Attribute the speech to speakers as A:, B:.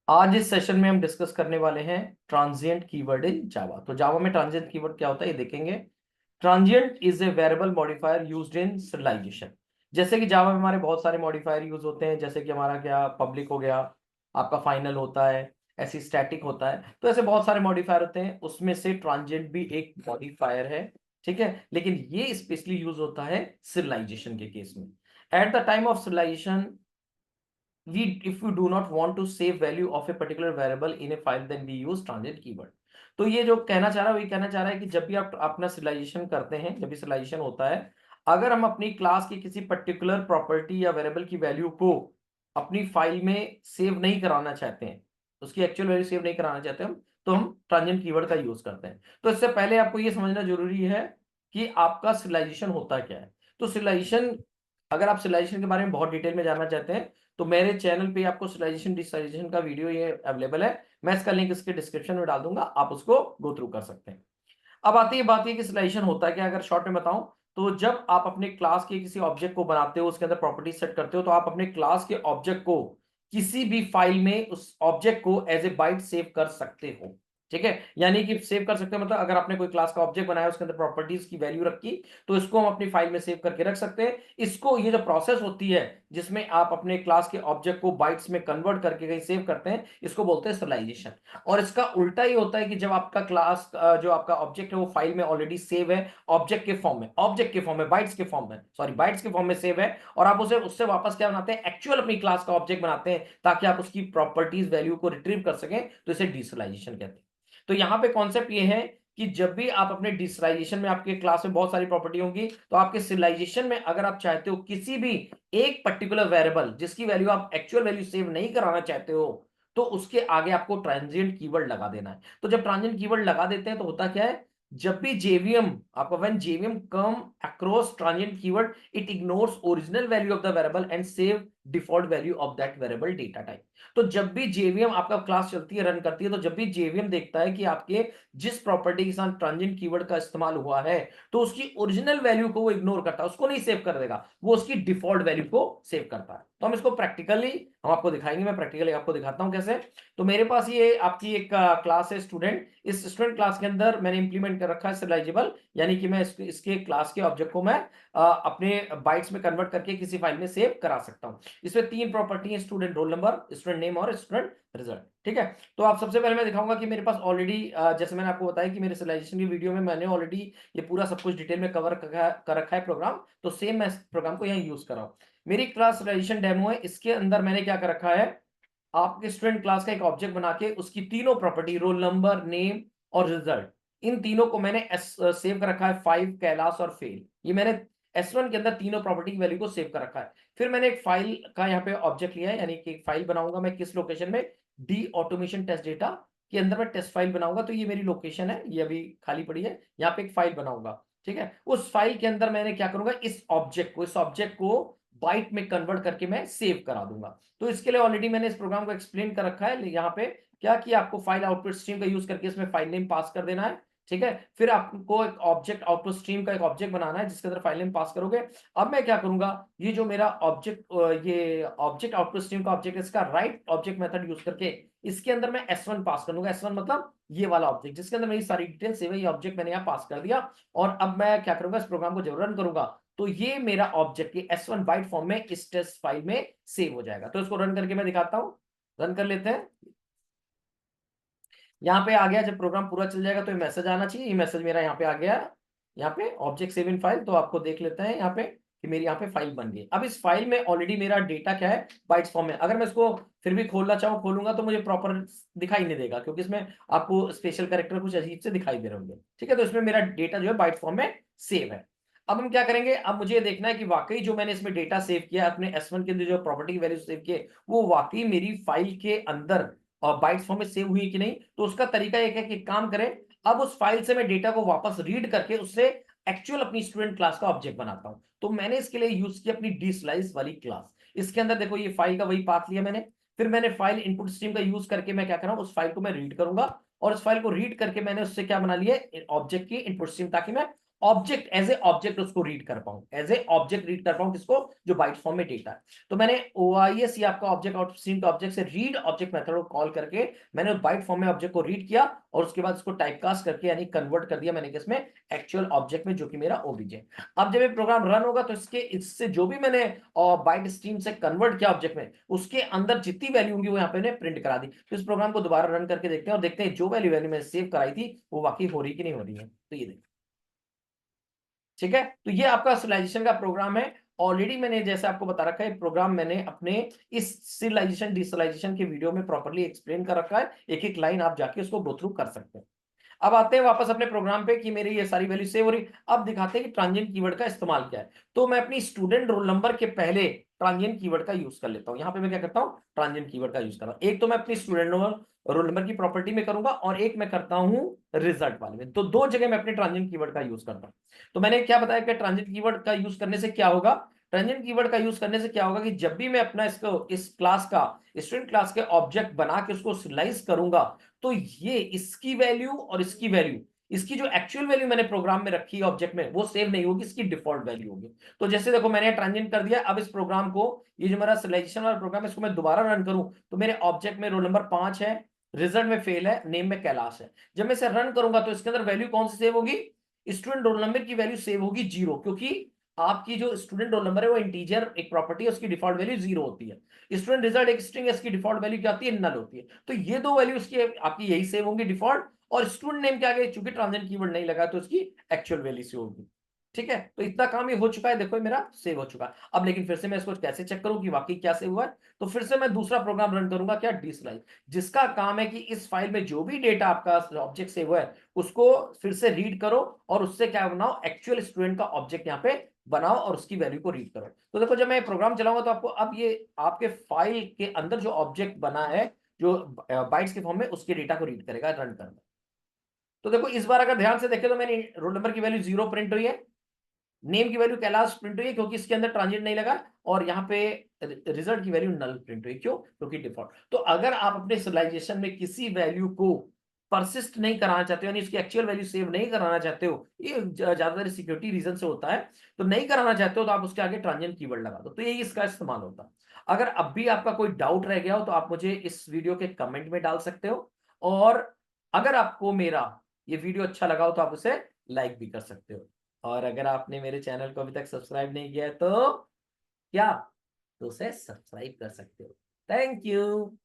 A: आज इस सेशन में हम डिस्कस करने वाले हैं ट्रांजिएंट कीवर्ड इन जावा। तो जावा में ट्रांजिएंट कीवर्ड क्या होता है ये देखेंगे। Transient is a variable modifier used in serialization. जैसे कि जावा में हमारे बहुत सारे मॉडिफायर यूज होते हैं, जैसे कि हमारा क्या पब्लिक हो गया, आपका फाइनल होता है, ऐसी स्टैटिक होता है। तो ऐसे बहुत सारे मॉडिफायर होते हैं, उसमें से ट्रांजिएंट भी एक मॉडिफायर है। ठीक है, लेकिन ये स्पेशली यूज होता है सिरियलाइजेशन के केस में। At the time of serialization, we if we do not want to save value of a particular variable in a file, then we use transient keyword। तो ये जो कहना चाह रहा है वही कहना चाह रहा है कि जब भी आप अपना सिरियलाइजेशन करते हैं, जब भी सिरियलाइजेशन होता है, अगर हम अपनी क्लास की किसी पर्टिकुलर प्रॉपर्टी या वेरिएबल की वैल्यू को अपनी फाइल में सेव नहीं कराना चाहते हैं, उसकी एक्चुअल वैल्यू सेव नहीं कराना चाहते हम, तो हम ट्रांजिएंट कीवर्ड का यूज करते हैं। तो इससे पहले आपको ये समझना जरूरी है कि आपका सिरियलाइजेशन होता क्या है। तो सिरियलाइजेशन, अगर आप सिरियलाइजेशन के बारे में बहुत डिटेल में जानना चाहते हैं, तो मेरे चैनल पे आपको सिरियलाइजेशन डिसरियलाइजेशन का वीडियो ये अवेलेबल है। मैं इसका लिंक इसके डिस्क्रिप्शन में डाल दूंगा, आप उसको गो थ्रू कर सकते हैं। अब आती है बात ये कि सिरियलाइजेशन होता है क्या। अगर शॉर्ट में बताऊं, तो जब आप अपने क्लास के किसी ऑब्जेक्ट को बनाते हो, उसके अंदर प्रॉपर्टीज सेट करते हो, तो आप अपने क्लास के ऑब्जेक्ट को किसी भी फाइल में उस ऑब्जेक्ट को एज ए बाइट सेव कर सकते हो। ठीक है, यानी कि सेव कर सकते हो मतलब अगर आपने कोई क्लास का ऑब्जेक्ट बनाया, उसके अंदर प्रॉपर्टीज की वैल्यू रखी, तो इसको हम अपनी फाइल में सेव करके रख सकते हैं। इसको, ये जो प्रोसेस होती है जिसमें आप अपने क्लास के ऑब्जेक्ट को बाइट्स में कन्वर्ट करके कहीं सेव करते हैं, इसको बोलते हैं सिरियलाइजेशन। और इसका उल्टा ही होता है कि जब आपका क्लास जो आपका ऑब्जेक्ट है वो फाइल में ऑलरेडी सेव है, ऑब्जेक्ट के फॉर्म में, बाइट्स के फॉर्म में, सॉरी बाइट्स के फॉर्म में सेव है, और आप उसे उससे वापस क्या बनाते हैं, एक्चुअल अपनी क्लास का ऑब्जेक्ट बनाते हैं ताकि आप उसकी प्रॉपर्टीज वैल्यू को रिट्रीव कर सकें। तो इसे डीसिरियलाइजेशन कहते हैं। तो यहां पे कॉन्सेप्ट ये है कि जब भी आप अपने डीसिरियलाइजेशन में, आपके क्लास में बहुत सारी प्रॉपर्टी होंगी, तो आपके सिरियलाइजेशन में अगर आप चाहते हो किसी भी एक पर्टिकुलर वेरिएबल जिसकी वैल्यू आप एक्चुअल वैल्यू सेव नहीं कराना चाहते हो, तो उसके आगे आपको ट्रांजिएंट कीवर्ड लगा देना है। तो जब ट्रांजिएंट कीवर्ड लगा देते हैं तो होता क्या है, जब भी जेवीएम आपका, when JVM come across transient keyword, it ignores original value of the variable and save default value of that variable data type. तो जब भी जेवीएम आपका क्लास चलती है, रन करती है, तो जब भी जेवीएम देखता है कि आपके जिस प्रॉपर्टी के साथ ट्रांजिएंट कीवर्ड का इस्तेमाल हुआ है, तो उसकी ओरिजिनल वैल्यू को वो इग्नोर करता है, उसको नहीं सेव कर देगा, वो उसकी डिफॉल्ट वैल्यू को सेव करता है। तो हम इसको प्रैक्टिकली हम आपको दिखाएंगे, मैं प्रैक्टिकली आपको दिखाता हूं कैसे। तो मेरे पास ये आपकी एक क्लास है स्टूडेंट। इस स्टूडेंट क्लास के अंदर मैंने इंप्लीमेंट कर रखा है सिरियलाइजेबल, यानी कि मैं इसके क्लास के ऑब्जेक्ट को मैं अपने बाइट्स में कन्वर्ट करके किसी फाइल में सेव करा सकता हूं। इसमें तीन प्रॉपर्टी है, student roll number, student name और स्टूडेंट रिजल्ट। ठीक है, तो आप सबसे पहले मैं दिखाऊंगा कि मेरे पास ऑलरेडी, जैसे मैंने आपको बताया कि मेरे सिरियलाइजेशन की वीडियो में मैंने ऑलरेडी ये पूरा सब कुछ डिटेल में कवर कर रखा है प्रोग्राम, तो सेम मैं इस प्रोग्राम को यहाँ यूज कर रहा हूँ। मेरी क्लास सिरियलाइजेशन डेमो है, इसके अंदर मैंने क्या कर रखा है, आपके स्टूडेंट क्लास का एक ऑब्जेक्ट बना के उसकी तीनों प्रॉपर्टी, रोल नंबर, नेम और रिजल्ट, इन तीनों को मैंने सेव कर रखा है, 5, कैलाश और फेल। ये मैंने S1 के अंदर तीनों प्रॉपर्टी की वैल्यू को सेव कर रखा है। फिर मैंने एक फाइल का यहाँ पे ऑब्जेक्ट लिया है, यानी कि एक फाइल बनाऊंगा मैं किस लोकेशन में, डी ऑटोमेशन टेस्ट डेटा के अंदर मैं टेस्ट फाइल बनाऊंगा। तो ये मेरी लोकेशन है, ये अभी खाली पड़ी है, यहाँ पे एक फाइल बनाऊंगा। ठीक है, उस फाइल के अंदर मैंने क्या करूंगा, इस ऑब्जेक्ट को बाइट में कन्वर्ट करके मैं सेव करा दूंगा। तो इसके लिए ऑलरेडी मैंने इस प्रोग्राम को एक्सप्लेन कर रखा है। यहाँ पे क्या किया, आपको फाइल आउटपुट स्ट्रीम का यूज करके इसमें फाइल नेम पास कर देना है। ठीक है, फिर आपको एक ऑब्जेक्ट, आउटपुट स्ट्रीम का एक ऑब्जेक्ट बनाना है जिसके अंदर फाइल नेम पास करोगे। अब मैं क्या करूंगा, ये जो मेरा ऑब्जेक्ट, ये ऑब्जेक्ट आउटपुट स्ट्रीम का ऑब्जेक्ट, इसका राइट ऑब्जेक्ट मेथड यूज करके इसके अंदर मैं S1 पास कर दूंगा। S1 मतलब ये वाला ऑब्जेक्ट जिसके अंदर मेरी सारी डिटेल सेव है, ये ऑब्जेक्ट मैंने यहाँ पास कर दिया। और अब मैं क्या करूंगा, इस प्रोग्राम को जब रन करूंगा, तो ये मेरा ऑब्जेक्ट ये S1 बाइट फॉर्म में इस टेस्ट फाइल में सेव हो जाएगा। तो इसको रन करके मैं दिखाता हूं, रन कर लेते हैं। यहाँ पे आ गया, जब प्रोग्राम पूरा चल जाएगा तो ये मैसेज आना चाहिए, ये मैसेज मेरा यहाँ पे आ गया, यहाँ पे ऑब्जेक्ट सेव इन फाइल। तो आपको देख लेते हैं यहाँ पे कि मेरी यहाँ पे फाइल बन गई। अब इस फाइल में ऑलरेडी मेरा डेटा क्या है, बाइट्स फॉर्म में। अगर मैं इसको फिर भी खोलना चाहूँ, खोलूंगा तो मुझे प्रॉपर दिखाई नहीं देगा, क्योंकि इसमें आपको स्पेशल कैरेक्टर कुछ अजीब से दिखाई दे रहे होंगे। ठीक है, तो इसमें मेरा डेटा जो है बाइट फॉर्म में सेव है। अब हम क्या करेंगे, अब मुझे देखना है कि वाकई जो मैंने इसमें डेटा सेव किया, अपने S1 के अंदर जो प्रॉपर्टी की वैल्यू सेव किए, वो वाकई मेरी फाइल के अंदर और बाइट्स फॉर्म में सेव हुई है कि नहीं। तो उसका तरीका एक है कि काम करें, अब उस फाइल से मैं डेटा को वापस रीड करके उससे एक्चुअल अपनी स्टूडेंट क्लास का ऑब्जेक्ट बनाता हूं। तो मैंने इसके लिए यूज किया अपनी डीस्लाइस वाली क्लास। इसके अंदर देखो, ये फाइल का वही पाथ लिया मैंने। फिर मैंने फाइल इनपुट स्ट्रीम का यूज करके मैं क्या कर रहा हूं, उस फाइल को मैं रीड करूंगा, और उस फाइल को रीड करके मैंने उससे क्या बना लिया, ऑब्जेक्ट की इनपुट स्ट्रीम, ताकि मैं ऑब्जेक्ट एज ए ऑब्जेक्ट उसको रीड कर पाऊं, एज ए ऑब्जेक्ट रीड कर पाऊं किसको, जो बाइट फॉर्म में डेटा है। तो मैंने OIS या आपका ऑब्जेक्ट आउट स्ट्रीम ऑब्जेक्ट से रीड ऑब्जेक्ट मेथड को कॉल करके मैंने उस बाइट फॉर्म में ऑब्जेक्ट को रीड किया और उसके बाद उसको टाइपकास्ट करके यानी कन्वर्ट कर दिया मैंने किसमें, एक्चुअल ऑब्जेक्ट में, जो कि मेरा OBJ। अब जब ये प्रोग्राम रन होगा तो इससे जो भी मैंने बाइट स्ट्रीम से कन्वर्ट किया ऑब्जेक्ट में, उसके अंदर जितनी वैल्यू होंगी वो यहाँ पे प्रिंट करा दी। तो इस प्रोग्राम को दोबारा रन करके देखते हैं और देखते हैं जो वैल्यू मैंने सेव कराई थी वो वाकई हो रही कि नहीं हो रही है। तो ये देखिए, ठीक है। तो ये आपका सिरिलाइजेशन का प्रोग्राम है। ऑलरेडी मैंने जैसे आपको बता रखा है प्रोग्राम मैंने अपने इस सिरिलाइजेशन डिसिलाइजेशन के वीडियो में प्रॉपर्ली एक्सप्लेन कर रखा है, एक एक लाइन आप जाके उसको गो थ्रू कर सकते हैं। अब आते हैं वापस अपने प्रोग्राम पे कि मेरी ये सारी वैल्यू सेव हो रही। अब दिखाते हैं कि ट्रांजिएंट कीवर्ड का इस्तेमाल क्या है। तो मैं अपनी स्टूडेंट रोल नंबर के पहले ट्रांजिएंट कीवर्ड का यूज कर लेता हूं। यहां पे मैं क्या करता हूं, ट्रांजिएंट कीवर्ड का यूज कर रहा हूं। एक तो मैं अपनी स्टूडेंट रोल नंबर की प्रॉपर्टी में करूंगा और एक मैं करता हूं रिजल्ट वाले में। तो दो जगह मैं अपने ट्रांजिएंट कीवर्ड का यूज करता हूं। तो मैंने क्या बताया कि ट्रांजिएंट कीवर्ड का यूज करने से क्या होगा, ट्रांजिएंट कीवर्ड का यूज करने से क्या होगा कि जब भी मैं अपना इसको इस क्लास का स्टूडेंट क्लास के ऑब्जेक्ट बना के उसको सिरियलाइज करूंगा, तो ये इसकी वैल्यू और इसकी वैल्यू, इसकी जो एक्चुअल वैल्यू मैंने प्रोग्राम में रखी है ऑब्जेक्ट में, वो सेव नहीं होगी, इसकी डिफॉल्ट वैल्यू होगी। तो जैसे देखो मैंने ट्रांजिएंट कर दिया। अब इस प्रोग्राम को, ये जो मेरा सिलेक्शन वाला प्रोग्राम है, इसको मैं दोबारा रन करूं तो मेरे ऑब्जेक्ट में रोल नंबर 5 है, रिजल्ट में फेल है, नेम में कैलाश है। जब मैं इसे रन करूंगा तो इसके अंदर वैल्यू कौन सी सेव होगी, स्टूडेंट रोल नंबर की वैल्यू सेव होगी 0, क्योंकि आपकी जो स्टूडेंट रोल नंबर है वो इंटीजर एक प्रॉपर्टी है, उसकी डिफॉल्ट वैल्यू 0 होती है। स्टूडेंट रिजल्ट एक स्ट्रिंग है, इसकी डिफॉल्ट वैल्यू क्या होती है, नल होती है। तो ये दो वैल्यू इसकी आपकी यही सेव होंगी डिफॉल्ट, और स्टूडेंट नेम के आगे चूंकि ट्रांजिएंट कीवर्ड नहीं लगा तो इसकी एक्चुअल वैल्यू से होगी। ठीक है, तो इतना काम ये हो चुका है, देखो ये मेरा सेव हो चुका है। अब लेकिन फिर से मैं इसको कैसे चेक करूं कि वाकई क्या सेव हुआ है, तो फिर से मैं दूसरा प्रोग्राम रन करूंगा, क्या, डिसलाइज, जिसका काम है कि इस फाइल में जो भी डेटा आपका ऑब्जेक्ट सेव हुआ है उसको फिर से रीड करो और उससे क्या बनाओ, एक्चुअल स्टूडेंट का ऑब्जेक्ट यहाँ पे बनाओ और उसकी वैल्यू को रीड करो। तो देखो जब मैं प्रोग्राम चलाऊंगा तो आपको अब ये आपके फाइल के अंदर जो ऑब्जेक्ट बना है, जो बाइट्स के फॉर्म में, उसके डेटा को रीड करेगा रन करना। तो देखो इस बार अगर ध्यान से देखें तो मैंने रोल नंबर की वैल्यू 0 प्रिंट हुई है, नेम की वैल्यू कैलाश प्रिंट हुई है क्योंकि इसके अंदर ट्रांजिएंट नहीं लगा, और यहाँ पे रिजल्ट की वैल्यू नल प्रिंट हुई, क्यों, क्योंकि डिफॉल्ट। तो अगर आप अपने सिरिलाइजेशन में किसी वैल्यू को परसिस्ट नहीं कराना चाहते हो, यानी इसकी एक्चुअल वैल्यू सेव नहीं कराना चाहते हो, ये ज्यादातर सिक्योरिटी रीजन से होता है, तो नहीं कराना चाहते हो तो आप उसके आगे ट्रांजिएंट कीवर्ड लगा दो, तो यही इसका इस्तेमाल होता है। अगर अब भी आपका कोई डाउट रह गया हो तो आप मुझे इस वीडियो के कमेंट में डाल सकते हो, और अगर आपको मेरा ये वीडियो अच्छा लगा हो तो आप उसे लाइक भी कर सकते हो। और अगर आपने मेरे चैनल को अभी तक सब्सक्राइब नहीं किया है तो क्या, तो उसे सब्सक्राइब कर सकते हो। Thank you.